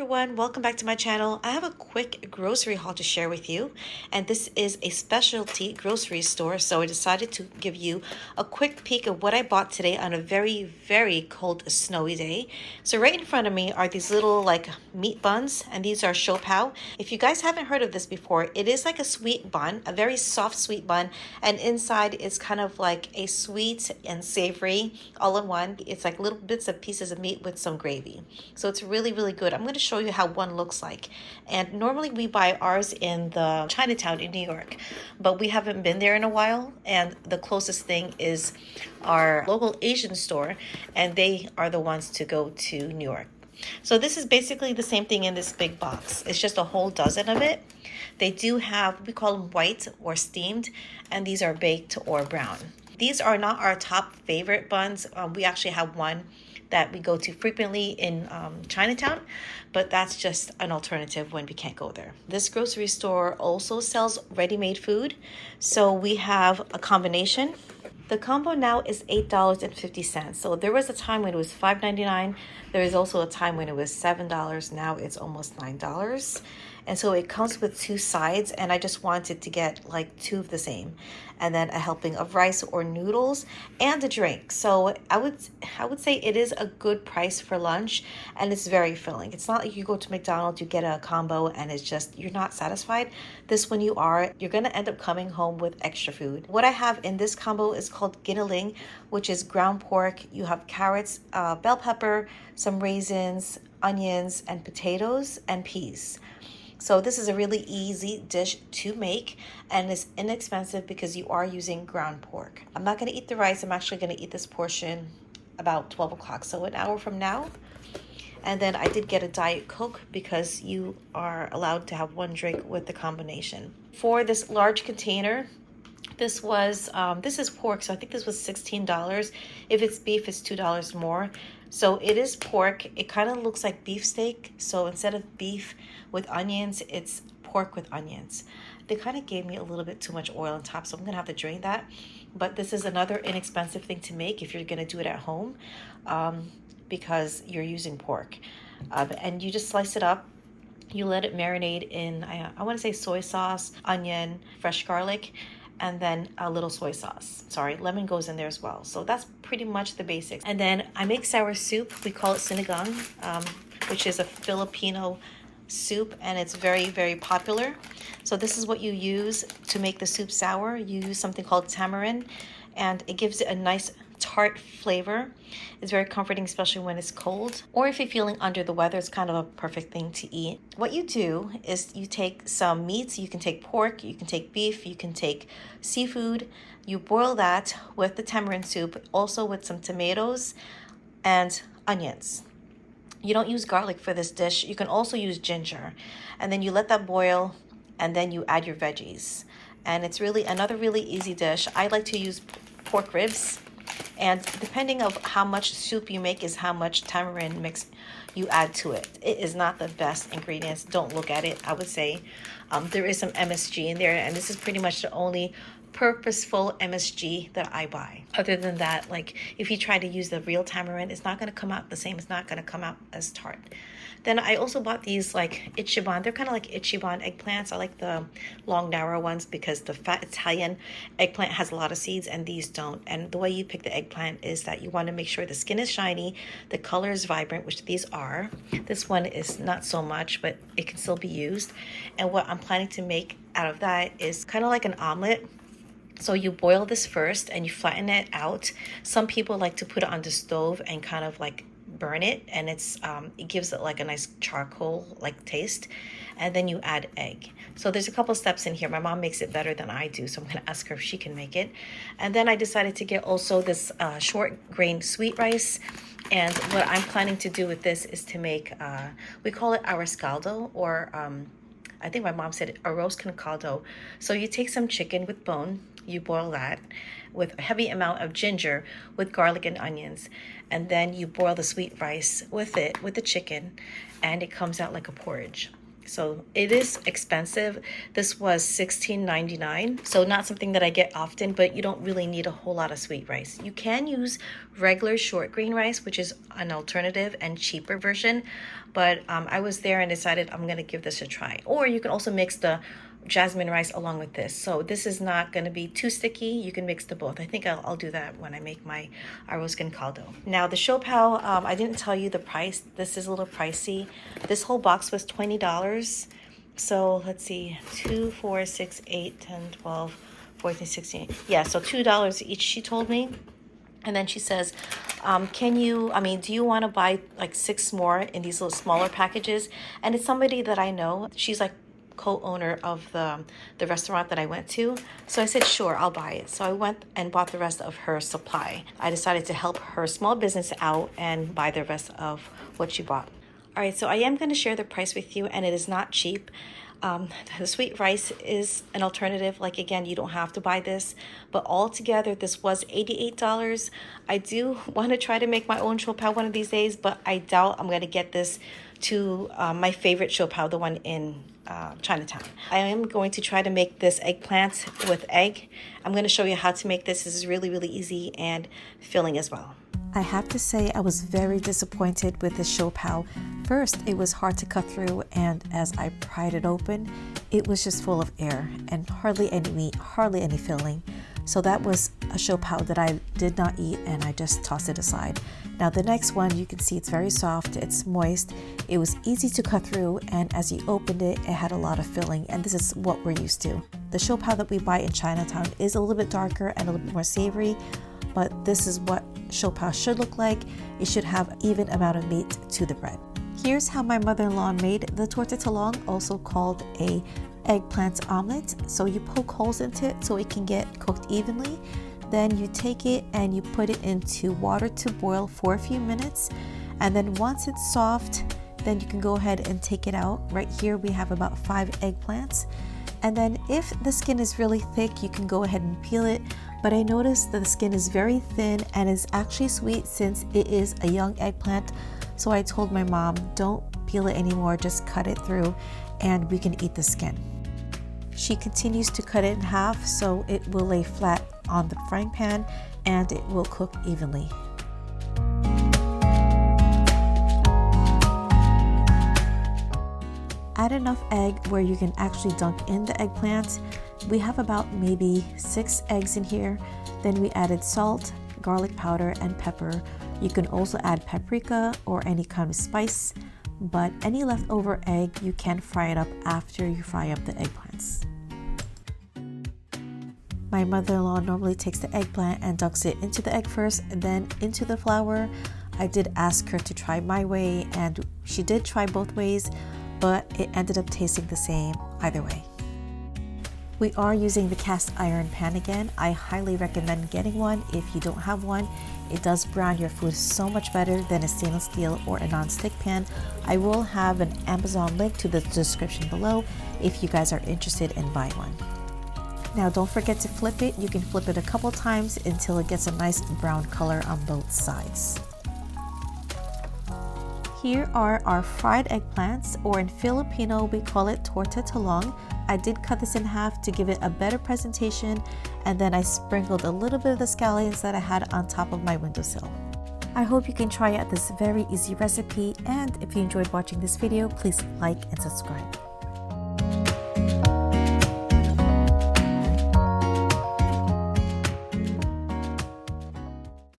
everyone, welcome back to my channel. I have a quick grocery haul to share with you, and this is a specialty grocery store, so I decided to give you a quick peek of what I bought today on a very cold snowy day. So right in front of me are these little like meat buns, and these are siopao. If you guys haven't heard of this before, it is like a sweet bun, a very soft sweet bun, and inside is kind of like a sweet and savory all in one. It's like little bits of pieces of meat with some gravy. So it's really good. I'm going to show you how one looks like. And normally we buy ours in the Chinatown in New York, but we haven't been there in a while, and the closest thing is our local Asian store, and they are the ones to go to New York. So this is basically the same thing in this big box. It's just a whole dozen of it. They do have, we call them white or steamed, and these are baked or brown. These are not our top favorite buns. We actually have one that we go to frequently in Chinatown, but that's just an alternative when we can't go there. This grocery store also sells ready-made food, so we have a combination. The combo now is $8.50. So there was a time when it was $5.99. There is also a time when it was $7. Now it's almost $9. And so it comes with two sides, and I just wanted to get like two of the same, and then a helping of rice or noodles and a drink. So I would say it is a good price for lunch, and it's very filling. It's not like you go to McDonald's, you get a combo and it's just you're not satisfied. This one you're gonna end up coming home with extra food. What I have in this combo is called giniling, which is ground pork. You have carrots, bell pepper, some raisins, onions, and potatoes and peas. So this is a really easy dish to make, and it's inexpensive because you are using ground pork. I'm not going to eat the rice. I'm actually going to eat this portion about 12 o'clock, so an hour from now. And then I did get a Diet Coke because you are allowed to have one drink with the combination. For this large container, this is pork, so I think this was $16. If it's beef, it's $2 more. So it is pork. It kind of looks like beefsteak. So instead of beef with onions, it's pork with onions. They kind of gave me a little bit too much oil on top, so I'm gonna have to drain that. But this is another inexpensive thing to make if you're gonna do it at home, because you're using pork. And you just slice it up. You let it marinate in, I want to say soy sauce, onion, fresh garlic, and then a little soy sauce. Sorry, lemon goes in there as well. So that's pretty much the basics. And then I make sour soup. We call it sinigang, which is a Filipino soup, and it's very popular. So this is what you use to make the soup sour. You use something called tamarind, and it gives it a nice tart flavor. It's very comforting, especially when it's cold, or if you're feeling under the weather. It's kind of a perfect thing to eat. What you do is you take some meats. You can take pork, you can take beef, you can take seafood. You boil that with the tamarind soup, also with some tomatoes and onions. You don't use garlic for this dish. You can also use ginger, and then you let that boil, and then you add your veggies, and it's really another really easy dish. I like to use pork ribs, and depending of how much soup you make is how much tamarind mix you add to it. It is not the best ingredients. Don't look at it. I would say there is some MSG in there, and this is pretty much the only purposeful MSG that I buy. Other than that, like if you try to use the real tamarind, it's not going to come out the same. It's not going to come out as tart. Then I also bought these like ichiban. They're kind of like ichiban eggplants. I like the long narrow ones because the fat Italian eggplant has a lot of seeds and these don't. And the way you pick the eggplant is that you want to make sure the skin is shiny, the color is vibrant, which these are. This one is not so much, but it can still be used. And what I'm planning to make out of that is kind of like an omelet. So you boil this first and you flatten it out. Some people like to put it on the stove and kind of like burn it, and it gives it like a nice charcoal like taste, and then you add egg. So there's a couple steps in here. My mom makes it better than I do, so I'm gonna ask her if she can make it. And then I decided to get also this short grain sweet rice, and what I'm planning to do with this is to make we call it arroz caldo, or I think my mom said arroz con caldo. So you take some chicken with bone, you boil that with a heavy amount of ginger with garlic and onions, and then you boil the sweet rice with it, with the chicken, and it comes out like a porridge. So it is expensive. This was $16.99. So not something that I get often, but you don't really need a whole lot of sweet rice. You can use regular short grain rice, which is an alternative and cheaper version. But I was there and decided I'm gonna give this a try. Or you can also mix the jasmine rice along with this. So this is not going to be too sticky. You can mix the both. I think I'll do that when I make my arroz con caldo. Now the siopao, I didn't tell you the price. This is a little pricey. This whole box was $20. So let's see, 2, 4, 6, 8, 10, 12, 14, 16. Yeah, so $2 each, she told me. And then she says, do you want to buy like 6 more in these little smaller packages? And it's somebody that I know. She's like co-owner of the restaurant that I went to. So I said, sure, I'll buy it. So I went and bought the rest of her supply. I decided to help her small business out and buy the rest of what she bought. All right, so I am going to share the price with you, and it is not cheap. The sweet rice is an alternative. Like, again, you don't have to buy this, but altogether this was $88. I do want to try to make my own siopao one of these days, but I doubt I'm going to get this to my favorite siopao, the one in Chinatown. I am going to try to make this eggplant with egg. I'm going to show you how to make this. This is really, really easy and filling as well. I have to say I was very disappointed with the siopao. First, it was hard to cut through, and as I pried it open, it was just full of air and hardly any meat, hardly any filling. So that was a siopao that I did not eat, and I just tossed it aside. Now the next one, you can see it's very soft, it's moist, it was easy to cut through, and as you opened it, it had a lot of filling, and this is what we're used to. The siopao that we buy in Chinatown is a little bit darker and a little bit more savory, but this is what siopao should look like. It should have an even amount of meat to the bread. Here's how my mother-in-law made the tortang talong, also called a eggplant omelet. So you poke holes into it so it can get cooked evenly. Then you take it and you put it into water to boil for a few minutes. And then once it's soft, then you can go ahead and take it out. Right here we have about 5 eggplants. And then if the skin is really thick, you can go ahead and peel it. But I noticed that the skin is very thin and is actually sweet since it is a young eggplant. So I told my mom, don't peel it anymore, just cut it through and we can eat the skin. She continues to cut it in half so it will lay flat on the frying pan and it will cook evenly. Add enough egg where you can actually dunk in the eggplant. We have about maybe 6 eggs in here. Then we added salt, garlic powder, and pepper. You can also add paprika or any kind of spice, but any leftover egg, you can fry it up after you fry up the eggplants. My mother-in-law normally takes the eggplant and dunks it into the egg first and then into the flour. I did ask her to try my way and she did try both ways, but it ended up tasting the same either way. We are using the cast iron pan again. I highly recommend getting one if you don't have one. It does brown your food so much better than a stainless steel or a non-stick pan. I will have an Amazon link to the description below if you guys are interested in buying one. Now don't forget to flip it. You can flip it a couple times until it gets a nice brown color on both sides. Here are our fried eggplants, or in Filipino we call it tortang talong. I did cut this in half to give it a better presentation, and then I sprinkled a little bit of the scallions that I had on top of my windowsill. I hope you can try out this very easy recipe, and if you enjoyed watching this video, please like and subscribe.